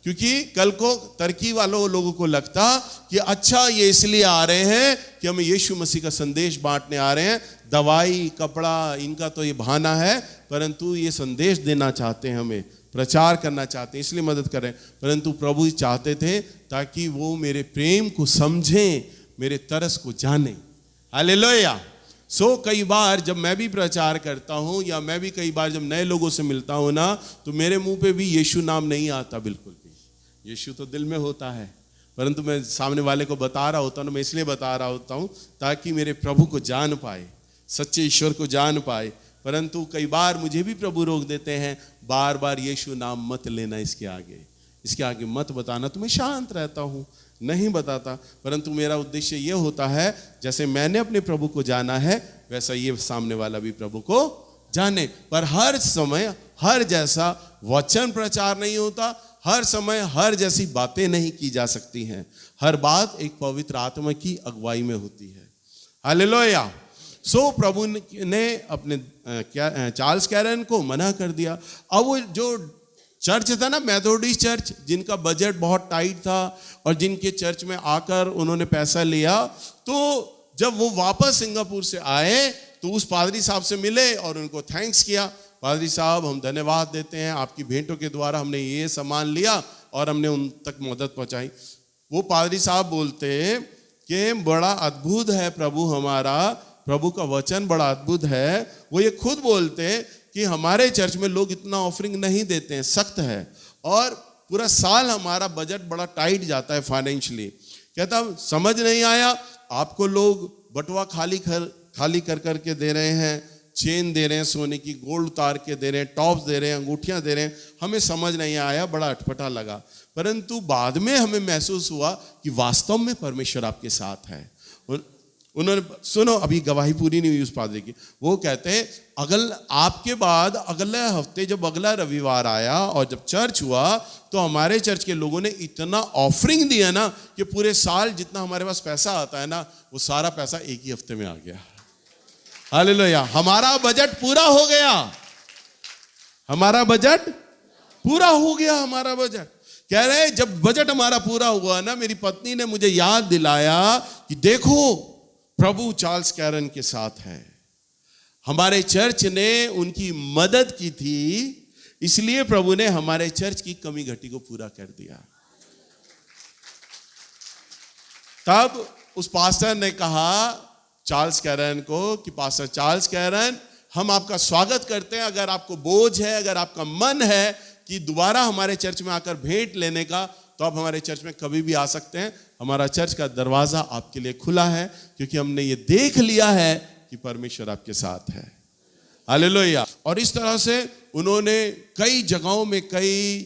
क्योंकि कल को तरकी वालों लोगों को लगता कि अच्छा ये इसलिए आ रहे हैं कि हमें यीशु मसीह का संदेश बांटने आ रहे हैं, दवाई कपड़ा इनका तो ये बहाना है, परंतु ये संदेश देना चाहते हैं, हमें प्रचार करना चाहते हैं, इसलिए मदद कर रहे हैं। परंतु प्रभु चाहते थे ताकि वो मेरे प्रेम को समझें, मेरे तरस को जाने। हालेलुया। कई बार जब मैं भी प्रचार करता हूं, या मैं भी कई बार जब नए लोगों से मिलता हूं ना, तो मेरे मुंह पे भी यीशु नाम नहीं आता बिल्कुल भी। यीशु तो दिल में होता है, परंतु मैं सामने वाले को बता रहा होता हूं, मैं इसलिए बता रहा होता हूं ताकि मेरे प्रभु को जान पाए, सच्चे ईश्वर को जान पाए। परंतु कई बार मुझे भी प्रभु रोक देते हैं, बार बार यीशु नाम मत लेना, इसके आगे मत बताना। तो मैं शांत रहता हूं, नहीं बताता। परंतु मेरा उद्देश्य ये होता है, जैसे मैंने अपने प्रभु को जाना है, वैसा ये सामने वाला भी प्रभु को जाने। पर हर समय हर जैसा वचन प्रचार नहीं होता, हर समय हर जैसी बातें नहीं की जा सकती हैं। हर बात एक पवित्र आत्मा की अगुवाई में होती है। हालेलुया। प्रभु ने अपने चार्ल्स कैरन को मना कर दिया। अब वो जो चर्च था ना, मेथोडिस्ट चर्च, जिनका बजट बहुत टाइट था और जिनके चर्च में आकर उन्होंने पैसा लिया, तो जब वो वापस सिंगापुर से आए तो उस पादरी साहब से मिले और उनको थैंक्स किया। पादरी साहब, हम धन्यवाद देते हैं, आपकी भेंटों के द्वारा हमने ये सामान लिया और हमने उन तक मदद पहुंचाई। वो पादरी साहब बोलते कि बड़ा अद्भुत है प्रभु हमारा, प्रभु का वचन बड़ा अद्भुत है। वो ये खुद बोलते कि हमारे चर्च में लोग इतना ऑफरिंग नहीं देते हैं, सख्त है, और पूरा साल हमारा बजट बड़ा टाइट जाता है फाइनेंशियली। कहता समझ नहीं आया, आपको लोग बटुआ खाली कर करके दे रहे हैं, चेन दे रहे हैं सोने की, गोल्ड उतार के दे रहे हैं, टॉप्स दे रहे हैं, अंगूठियां दे रहे हैं, हमें समझ नहीं आया, बड़ा अटपटा लगा। परंतु बाद में हमें महसूस हुआ कि वास्तव में परमेश्वर आपके साथ है। उन्होंने, सुनो, अभी गवाही पूरी नहीं हुई उस पादरी की। वो कहते हैं आपके बाद अगले हफ्ते जब अगला रविवार आया और जब चर्च हुआ, तो हमारे चर्च के लोगों ने इतना ऑफरिंग दिया ना कि पूरे साल जितना हमारे पास पैसा आता है ना, वो सारा पैसा एक ही हफ्ते में आ गया। हालेलुया। हमारा बजट पूरा हो गया, हमारा बजट पूरा हो गया। हमारा बजट, कह रहे जब बजट हमारा पूरा हुआ ना, मेरी पत्नी ने मुझे याद दिलाया कि देखो प्रभु चार्ल्स कैरन के साथ है, हमारे चर्च ने उनकी मदद की थी, इसलिए प्रभु ने हमारे चर्च की कमी घटी को पूरा कर दिया। तब उस पास्टर ने कहा चार्ल्स कैरन को कि पास्टर चार्ल्स कैरन, हम आपका स्वागत करते हैं। अगर आपको बोझ है, अगर आपका मन है कि दोबारा हमारे चर्च में आकर भेंट लेने का, तो आप हमारे चर्च में कभी भी आ सकते हैं। हमारा चर्च का दरवाजा आपके लिए खुला है, क्योंकि हमने ये देख लिया है कि परमेश्वर आपके साथ है। हालेलुया। और इस तरह से उन्होंने कई जगहों में, कई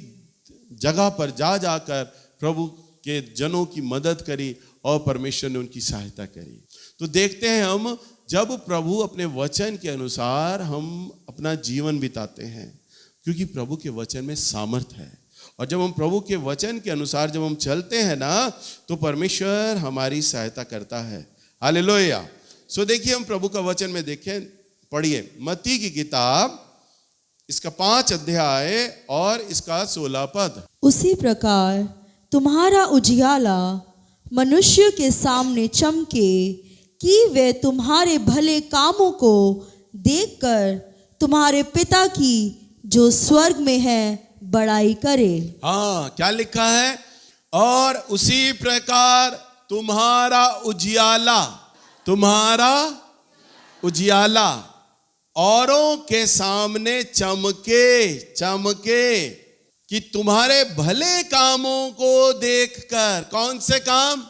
जगह पर जा जाकर प्रभु के जनों की मदद करी और परमेश्वर ने उनकी सहायता करी। तो देखते हैं, हम जब प्रभु अपने वचन के अनुसार हम अपना जीवन बिताते हैं, क्योंकि प्रभु के वचन में सामर्थ है, और जब हम प्रभु के वचन के अनुसार जब हम चलते हैं ना, तो परमेश्वर हमारी सहायता करता है। हालेलुया। देखिए, हम प्रभु का वचन में देखें, पढ़िए मत्ती की किताब, इसका 5 अध्याय और इसका 16 पद। उसी प्रकार तुम्हारा उजियाला मनुष्य के सामने चमके, कि वे तुम्हारे भले कामों को देखकर तुम्हारे पिता की जो स्वर्ग में है बड़ाई करे। हाँ, क्या लिखा है? और उसी प्रकार तुम्हारा उजियाला औरों के सामने चमके कि तुम्हारे भले कामों को देखकर। कौन से काम?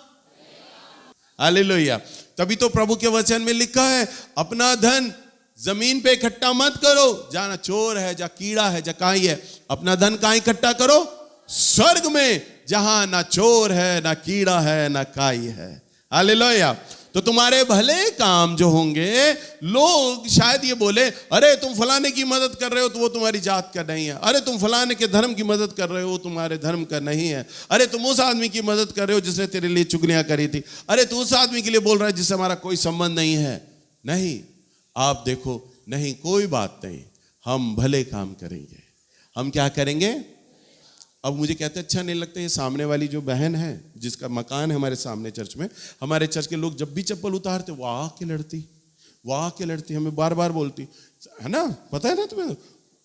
हालेलुया। तभी तो प्रभु के वचन में लिखा है, अपना धन जमीन पे इकट्ठा मत करो, जहां चोर है, जहां कीड़ा है, जहां काई है। अपना धन कहां इकट्ठा करो? स्वर्ग में, जहां ना चोर है, ना कीड़ा है, ना काई है। हालेलुया। तो तुम्हारे भले काम जो होंगे, लोग शायद ये बोले, अरे तुम फलाने की मदद कर रहे हो तो वो तुम्हारी जात का नहीं है, अरे तुम फलाने के धर्म की मदद कर रहे हो वो तुम्हारे धर्म का नहीं है, अरे तुम उस आदमी की मदद कर रहे हो जिसने तेरे लिए चुगलियां करी थी, अरे तू उस आदमी के लिए बोल रहा है जिससे हमारा कोई संबंध नहीं है। नहीं, आप देखो, नहीं, कोई बात नहीं, हम भले काम करेंगे। हम क्या करेंगे? अब मुझे कहते अच्छा नहीं लगता, ये सामने वाली जो बहन है जिसका मकान है हमारे सामने चर्च में, हमारे चर्च के लोग जब भी चप्पल उतारते वो आके लड़ती, हमें बार बार बोलती है ना, पता है ना तुम्हें,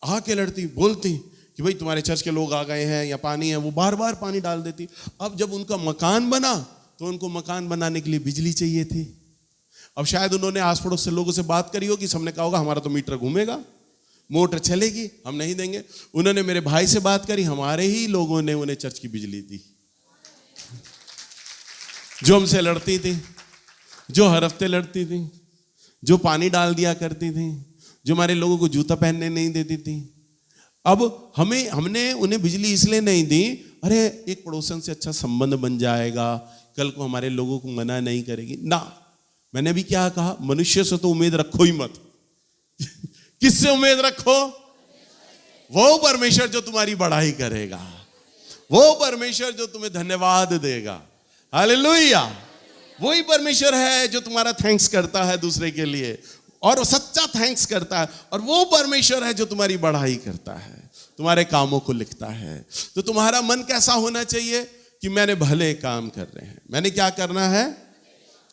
आके लड़ती, बोलती कि भाई तुम्हारे चर्च के लोग आ गए हैं या पानी है, वो बार बार पानी डाल देती। अब जब उनका मकान बना तो उनको मकान बनाने के लिए बिजली चाहिए थी। अब शायद उन्होंने आस पड़ोस से लोगों से बात करी होगी, सबने कहा होगा हमारा तो मीटर घूमेगा, मोटर चलेगी, हम नहीं देंगे। उन्होंने मेरे भाई से बात करी, हमारे ही लोगों ने उन्हें चर्च की बिजली दी, जो हमसे लड़ती थी, जो हर हफ्ते लड़ती थी, जो पानी डाल दिया करती थी, जो हमारे लोगों को जूता पहनने नहीं देती थी। अब हमने उन्हें बिजली इसलिए नहीं दी, अरे एक पड़ोसन से अच्छा संबंध बन जाएगा, कल को हमारे लोगों को मना नहीं करेगी ना। मैंने भी क्या कहा, मनुष्य से तो उम्मीद रखो ही मत। किससे उम्मीद रखो? वो परमेश्वर जो तुम्हारी बढ़ाई करेगा, वो परमेश्वर जो तुम्हें धन्यवाद देगा। हालेलुया! वही परमेश्वर है जो तुम्हारा थैंक्स करता है दूसरे के लिए, और वो सच्चा थैंक्स करता है, और वो परमेश्वर है जो तुम्हारी बढ़ाई करता है, तुम्हारे कामों को लिखता है। तो तुम्हारा मन कैसा होना चाहिए कि मैंने भले काम कर रहे हैं, मैंने क्या करना है?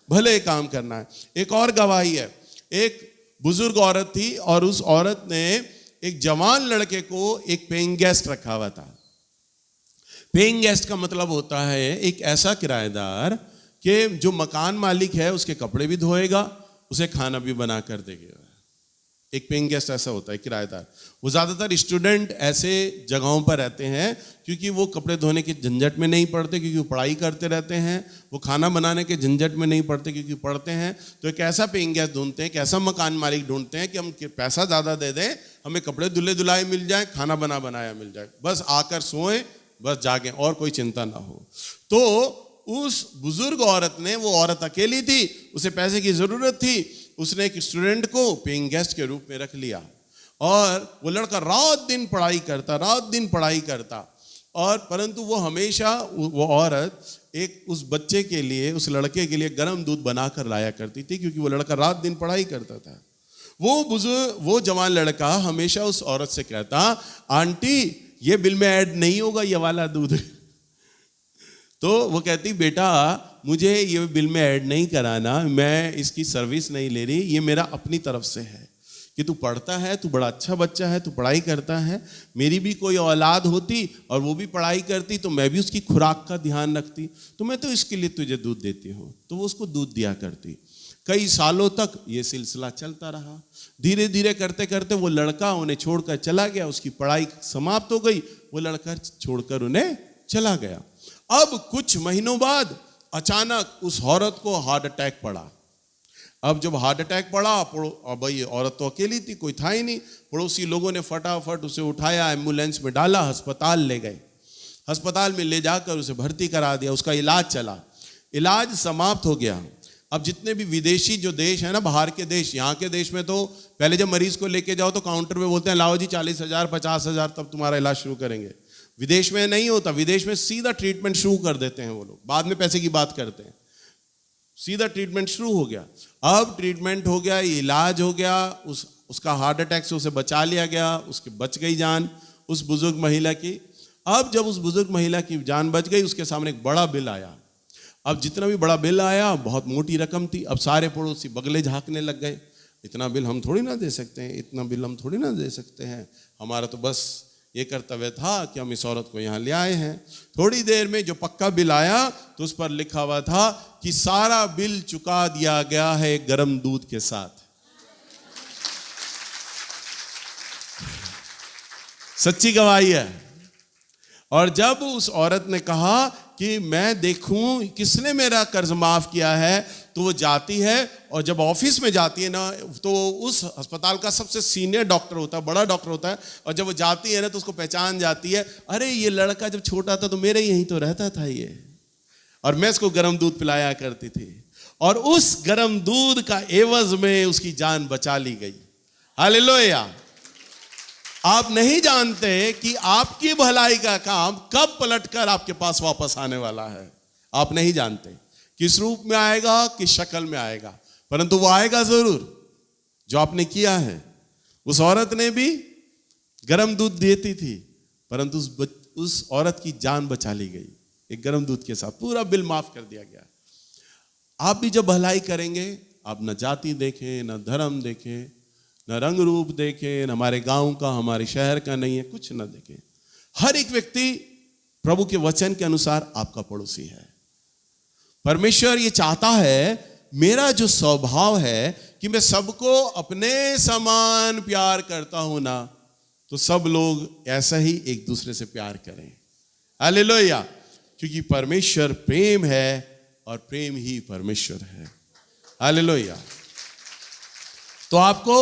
भले काम करना है। एक और गवाही है, एक बुजुर्ग औरत थी और उस औरत ने एक जवान लड़के को एक पेइंग गेस्ट रखा हुआ था। पेइंग गेस्ट का मतलब होता है एक ऐसा किराएदार कि जो मकान मालिक है उसके कपड़े भी धोएगा, उसे खाना भी बना कर देगा। एक पेइंग गेस्ट ऐसा होता है, किराएदार। वो ज़्यादातर स्टूडेंट ऐसे जगहों पर रहते हैं क्योंकि वो कपड़े धोने के झंझट में नहीं पड़ते, क्योंकि वो पढ़ाई करते रहते हैं। वो खाना बनाने के झंझट में नहीं पड़ते क्योंकि पढ़ते हैं। तो एक ऐसा पेइंग गेस्ट ढूंढते हैं, एक ऐसा मकान मालिक ढूंढते हैं कि हम पैसा ज़्यादा दे दें, हमें कपड़े धुले धुलाए मिल जाए, खाना बना बनाया मिल जाए, बस आकर सोएं, बस जागें, और कोई चिंता ना हो। तो उस बुजुर्ग औरत ने, वो औरत अकेली थी, उसे पैसे की ज़रूरत थी, उसने एक स्टूडेंट को पेइंग गेस्ट के रूप में रख लिया। और वो लड़का रात दिन पढ़ाई करता, और परंतु वो हमेशा, वो औरत एक उस बच्चे के लिए, उस लड़के के लिए गर्म दूध बनाकर लाया करती थी, क्योंकि वो लड़का रात दिन पढ़ाई करता था। वो जवान लड़का हमेशा उस औरत से कहता, आंटी ये बिल में ऐड नहीं होगा ये वाला दूध। तो वो कहती, बेटा मुझे ये बिल में ऐड नहीं कराना, मैं इसकी सर्विस नहीं ले रही, ये मेरा अपनी तरफ से है कि तू पढ़ता है, तू बड़ा अच्छा बच्चा है, तू पढ़ाई करता है, मेरी भी कोई औलाद होती और वो भी पढ़ाई करती तो मैं भी उसकी खुराक का ध्यान रखती, तो मैं तो इसके लिए तुझे दूध देती हूँ। तो वो उसको दूध दिया करती। कई सालों तक ये सिलसिला चलता रहा। धीरे धीरे करते करते वो लड़का उन्हें छोड़कर चला गया, उसकी पढ़ाई समाप्त हो गई, वो लड़का छोड़कर उन्हें चला गया। अब कुछ महीनों बाद अचानक उस औरत को हार्ट अटैक पड़ा। अब जब हार्ट अटैक पड़ा, अब भाई औरत तो अकेली थी, कोई था ही नहीं। पड़ोसी लोगों ने फटाफट उसे उठाया, एम्बुलेंस में डाला, अस्पताल ले गए। अस्पताल में ले जाकर उसे भर्ती करा दिया, उसका इलाज चला, इलाज समाप्त हो गया। अब जितने भी विदेशी जो देश है ना, बाहर के देश, यहाँ के देश में तो पहले जब मरीज को लेके जाओ तो काउंटर पे बोलते हैं लाओ जी 40,000 50,000 तब तुम्हारा इलाज शुरू करेंगे। विदेश में नहीं होता, विदेश में सीधा ट्रीटमेंट शुरू कर देते हैं वो लोग, बाद में पैसे की बात करते हैं। सीधा ट्रीटमेंट शुरू हो गया। अब ट्रीटमेंट हो गया, इलाज हो गया, उसका हार्ट अटैक से उसे बचा लिया गया, उसकी बच गई जान उस बुजुर्ग महिला की। अब जब उस बुजुर्ग महिला की जान बच गई, उसके सामने एक बड़ा बिल आया। अब जितना भी बड़ा बिल आया, बहुत मोटी रकम थी। अब सारे पड़ोसी बगले झांकने लग गए, इतना बिल हम थोड़ी ना दे सकते हैं, इतना बिल हम थोड़ी ना दे सकते हैं, हमारा तो बस ये कर्तव्य था कि हम इस औरत को यहाँ ले आए हैं। थोड़ी देर में जो पक्का बिल आया तो उस पर लिखा हुआ था कि सारा बिल चुका दिया गया है गर्म दूध के साथ। सच्ची गवाही है। और जब उस औरत ने कहा कि मैं देखूं किसने मेरा कर्ज माफ किया है, तो वो जाती है, और जब ऑफिस में जाती है ना, तो उस अस्पताल का सबसे सीनियर डॉक्टर होता है, बड़ा डॉक्टर होता है, और जब वो जाती है ना तो उसको पहचान जाती है, अरे ये लड़का जब छोटा था तो मेरे यहीं तो रहता था ये, और मैं इसको गर्म दूध पिलाया करती थी। और उस गर्म दूध का एवज में उसकी जान बचा ली गई। हालेलुया। आप नहीं जानते कि आपकी भलाई का काम कब पलटकर आपके पास वापस आने वाला है। आप नहीं जानते किस रूप में आएगा, किस शक्ल में आएगा, परंतु वो आएगा जरूर। जो आपने किया है, उस औरत ने भी गर्म दूध देती थी, परंतु उस औरत की जान बचा ली गई। एक गर्म दूध के साथ पूरा बिल माफ कर दिया गया। आप भी जब भलाई करेंगे, आप न जाति देखें, न धर्म देखें, न रंग रूप देखें, न हमारे गांव का, हमारे शहर का नहीं है, कुछ न देखें। हर एक व्यक्ति प्रभु के वचन के अनुसार आपका पड़ोसी है। परमेश्वर ये चाहता है, मेरा जो स्वभाव है कि मैं सबको अपने समान प्यार करता हूं ना, तो सब लोग ऐसा ही एक दूसरे से प्यार करें। हालेलुया। क्योंकि परमेश्वर प्रेम है और प्रेम ही परमेश्वर है। हालेलुया। तो आपको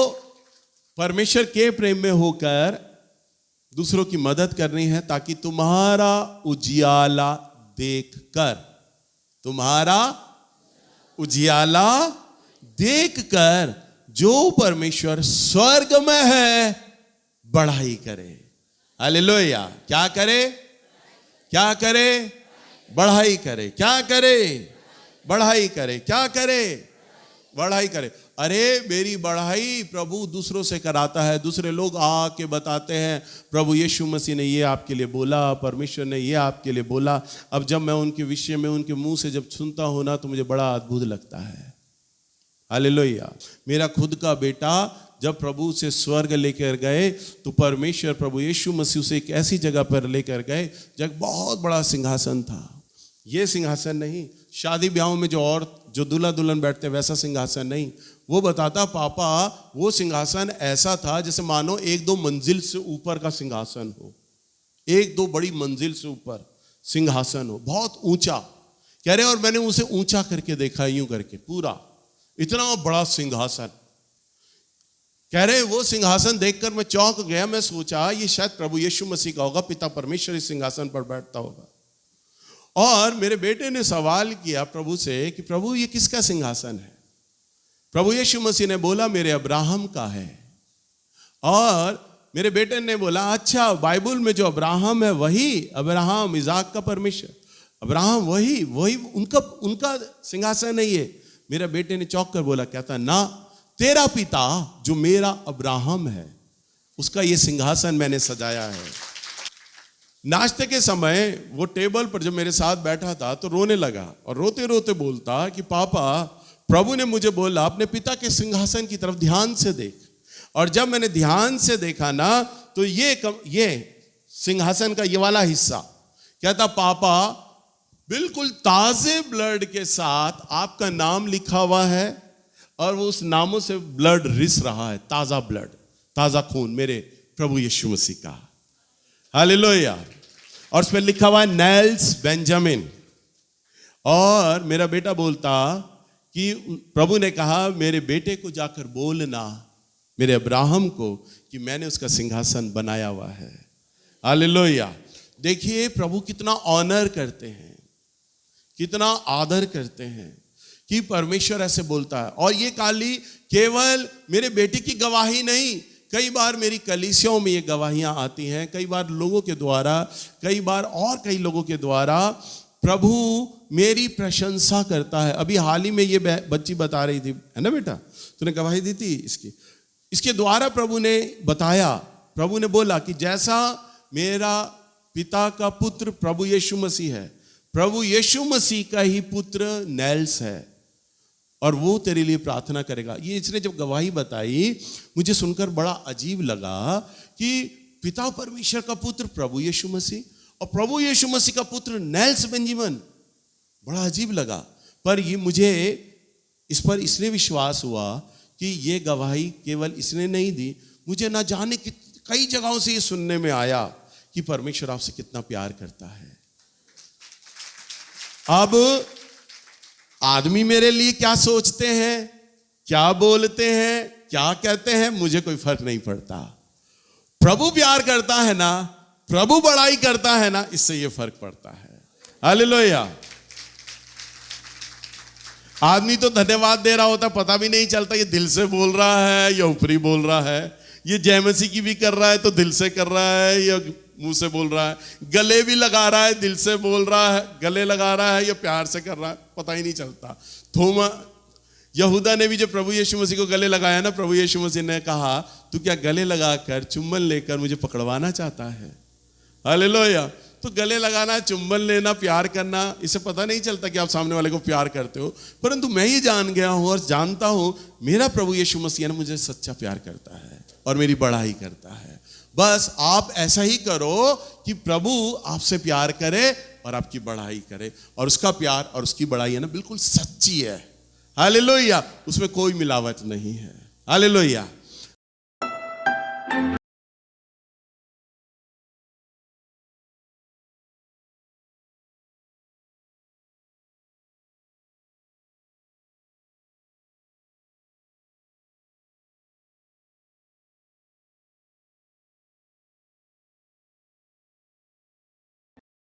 परमेश्वर के प्रेम में होकर दूसरों की मदद करनी है, ताकि तुम्हारा उजियाला देखकर, तुम्हारा उजियाला देखकर जो परमेश्वर स्वर्ग में है बढ़ाई करे। हालेलुया। क्या करे? क्या करे? बढ़ाई करे। क्या करे? बढ़ाई करे। क्या करे? बढ़ाई करे। अरे मेरी बढ़ाई प्रभु दूसरों से कराता है। दूसरे लोग आके बताते हैं, प्रभु यीशु मसीह ने ये आपके लिए बोला, परमेश्वर ने ये आपके लिए बोला। अब जब मैं उनके विषय में उनके मुंह से जब सुनता हूं ना, तो मुझे बड़ा अद्भुत लगता है। हालेलुया। मेरा खुद का बेटा जब प्रभु से स्वर्ग लेकर गए, तो परमेश्वर प्रभु यीशु मसीह से एक ऐसी जगह पर लेकर गए, जब बहुत बड़ा सिंहासन था। ये सिंहासन नहीं, शादी ब्याहों में जो दूल्हा दुल्हन बैठते वैसा सिंहासन नहीं। वो बताता, पापा वो सिंहासन ऐसा था जैसे मानो 1-2 मंजिल से ऊपर का सिंहासन हो, 1-2 बड़ी मंजिल से ऊपर सिंहासन हो, बहुत ऊंचा। कह रहे और मैंने उसे ऊंचा करके देखा, यूं करके पूरा इतना बड़ा सिंहासन। कह रहे वो सिंहासन देखकर मैं चौंक गया। मैं सोचा ये शायद प्रभु यीशु मसीह का होगा, पिता परमेश्वर इस सिंहासन पर बैठता होगा। और मेरे बेटे ने सवाल किया प्रभु से कि प्रभु ये किसका सिंहासन है? प्रभु यीशु मसीह ने बोला मेरे अब्राहम का है। और मेरे बेटे ने बोला अच्छा, बाइबल में जो अब्राहम है वही अब्राहम इज़ाक का परमेश्वर, अब्राहम वही उनका सिंहासन नहीं है। मेरे बेटे ने चौंक कर बोला, कहता ना, तेरा पिता जो मेरा अब्राहम है उसका ये सिंहासन मैंने सजाया है। नाश्ते के समय वो टेबल पर जब मेरे साथ बैठा था तो रोने लगा, और रोते रोते बोलता कि पापा प्रभु ने मुझे बोला अपने पिता के सिंहासन की तरफ ध्यान से देख। और जब मैंने ध्यान से देखा ना, तो ये सिंहासन का ये वाला हिस्सा, कहता पापा बिल्कुल ताजे ब्लड के साथ आपका नाम लिखा हुआ है, और वो उस नामों से ब्लड रिस रहा है, ताजा ब्लड, ताजा खून मेरे प्रभु यीशु मसीह का। हालेलुया। और उसमें लिखा हुआ है नेल्स बेंजामिन। और मेरा बेटा बोलता कि प्रभु ने कहा मेरे बेटे को जाकर बोलना, मेरे अब्राहम को, कि मैंने उसका सिंहासन बनाया हुआ है। हालेलुया। देखिए प्रभु कितना ऑनर करते हैं, कितना आदर करते हैं कि परमेश्वर ऐसे बोलता है। और ये खाली केवल मेरे बेटे की गवाही नहीं, कई बार मेरी कलीसियाओं में ये गवाहियां आती हैं, कई बार लोगों के द्वारा, कई बार और कई लोगों के द्वारा प्रभु मेरी प्रशंसा करता है। अभी हाल ही में ये बच्ची बता रही थी, है ना बेटा, तूने गवाही दी थी इसके द्वारा प्रभु ने बताया, प्रभु ने बोला कि जैसा मेरा पिता का पुत्र प्रभु यीशु मसीह है, प्रभु यीशु मसीह का ही पुत्र नेल्स है, और वो तेरे लिए प्रार्थना करेगा। ये इसने जब गवाही बताई, मुझे सुनकर बड़ा अजीब लगा कि पिता परमेश्वर का पुत्र प्रभु यीशु मसीह और प्रभु यीशु मसीह का पुत्र नेल्स बेंजामिन, बड़ा अजीब लगा। पर ये मुझे इस पर इसलिए विश्वास हुआ कि ये गवाही केवल इसने नहीं दी, मुझे ना जाने कि कई जगहों से ये सुनने में आया कि परमेश्वर आपसे कितना प्यार करता है। अब आदमी मेरे लिए क्या सोचते हैं, क्या बोलते हैं, क्या कहते हैं, मुझे कोई फर्क नहीं पड़ता। प्रभु प्यार करता है ना, प्रभु बड़ाई करता है ना, इससे ये फर्क पड़ता है। हालेलुया। आदमी तो धन्यवाद दे रहा होता, पता भी नहीं चलता ये दिल से बोल रहा है या ऊपरी बोल रहा है। ये जय मसीह की भी कर रहा है तो दिल से कर रहा है या मुंह से बोल रहा है। गले भी लगा रहा है, दिल से बोल रहा है, गले लगा रहा है या प्यार से कर रहा है, पता ही नहीं चलता। थोमा यहूदा ने भी जो प्रभु यीशु मसीह को गले लगाया ना, प्रभु यीशु मसीह ने कहा तू क्या गले लगाकर चुम्बन लेकर मुझे पकड़वाना चाहता है? हालेलुया। तो गले लगाना, चुम्बन लेना, प्यार करना, इसे पता नहीं चलता कि आप सामने वाले को प्यार करते हो, परंतु मैं ये जान गया हूं और जानता हूं मेरा प्रभु यीशु मसीह ने मुझे सच्चा प्यार करता है और मेरी बड़ाई करता है। बस आप ऐसा ही करो कि प्रभु आपसे प्यार करे और आपकी बड़ाई करे, और उसका प्यार और उसकी बड़ाई है ना बिल्कुल सच्ची है। हालेलुया, उसमें कोई मिलावट नहीं है। हालेलुया।